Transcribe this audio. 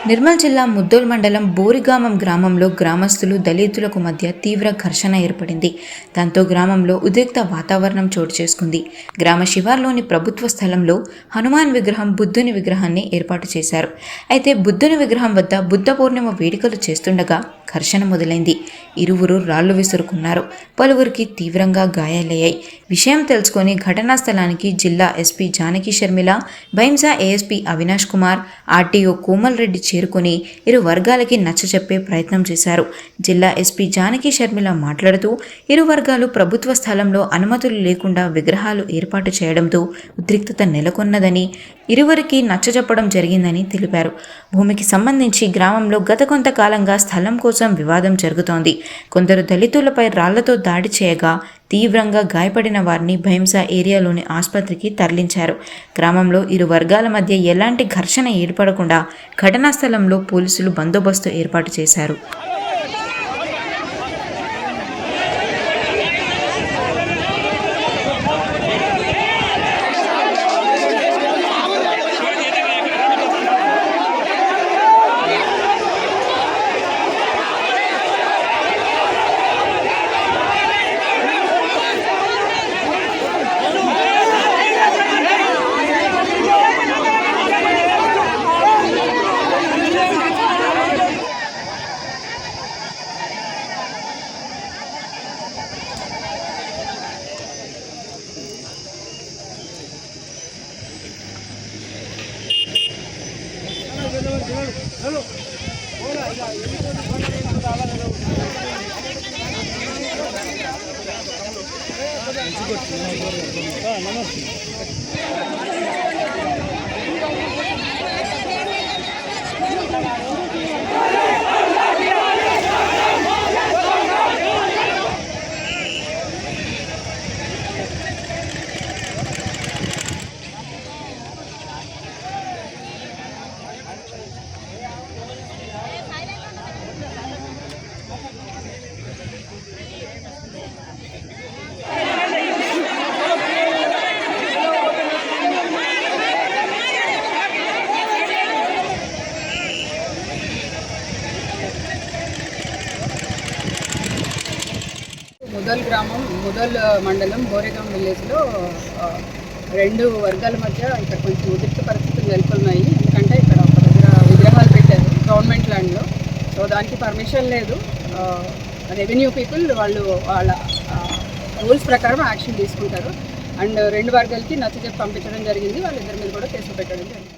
నిర్మల్ జిల్లా ముద్దోల్ మండలం బోరిగామం గ్రామంలో గ్రామస్తులు దళితులకు మధ్య తీవ్ర ఘర్షణ ఏర్పడింది. దాంతో గ్రామంలో ఉద్రిక్త వాతావరణం చోటు చేసుకుంది. గ్రామ శివార్లోని ప్రభుత్వ స్థలంలో హనుమాన్ విగ్రహం, బుద్ధుని విగ్రహాన్ని ఏర్పాటు చేశారు. అయితే బుద్ధుని విగ్రహం వద్ద బుద్ధ పూర్ణిమ వేడుకలు చేస్తుండగా ఘర్షణ మొదలైంది. ఇరువురు రాళ్లు విసురుకున్నారు. పలువురికి తీవ్రంగా గాయాలయ్యాయి. విషయం తెలుసుకొని ఘటనా స్థలానికి జిల్లా SP Janaki Sharmila, Bhainsa ASP Avinash Kumar, RTO Komal Reddy చేరుకొని ఇరు వర్గాలకి నచ్చచెప్పే ప్రయత్నం చేశారు. జిల్లా ఎస్పీ జానకి షర్మిల మాట్లాడుతూ ఇరు వర్గాలు ప్రభుత్వ స్థలంలో అనుమతులు లేకుండా విగ్రహాలు ఏర్పాటు చేయడంతో ఉద్రిక్తత నెలకొన్నదని, ఇరువురికి నచ్చజెప్పడం జరిగిందని తెలిపారు. భూమికి సంబంధించి గ్రామంలో గత కొంతకాలంగా స్థలం కోసం వివాదం జరుగుతోంది. కొందరు దళితులపై రాళ్లతో దాడి చేయగా తీవ్రంగా గాయపడిన వారిని భైంసా ఏరియాలోని ఆసుపత్రికి తరలించారు. గ్రామంలో ఇరు వర్గాల మధ్య ఎలాంటి ఘర్షణ ఏర్పడకుండా ఘటనా స్థలంలో పోలీసులు బందోబస్తు ఏర్పాటు చేశారు. ముదల్ గ్రామం, ముదల్ మండలం, బోరేగాం విలేజ్లో రెండు వర్గాల మధ్య ఇక్కడ కొంచెం ఉద్రిక్త పరిస్థితులు నెలకొన్నాయి. ఎందుకంటే ఇక్కడ ఒక దగ్గర విగ్రహాలు పెట్టారు గవర్నమెంట్ ల్యాండ్లో. సో దానికి పర్మిషన్ లేదు. రెవెన్యూ పీపుల్ వాళ్ళ రూల్స్ ప్రకారం యాక్షన్ తీసుకుంటారు. అండ్ రెండు వర్గాలకి నచ్చజెప్పి పంపించడం జరిగింది. వాళ్ళిద్దరి మీద కూడా కేసు పెట్టడం జరిగింది.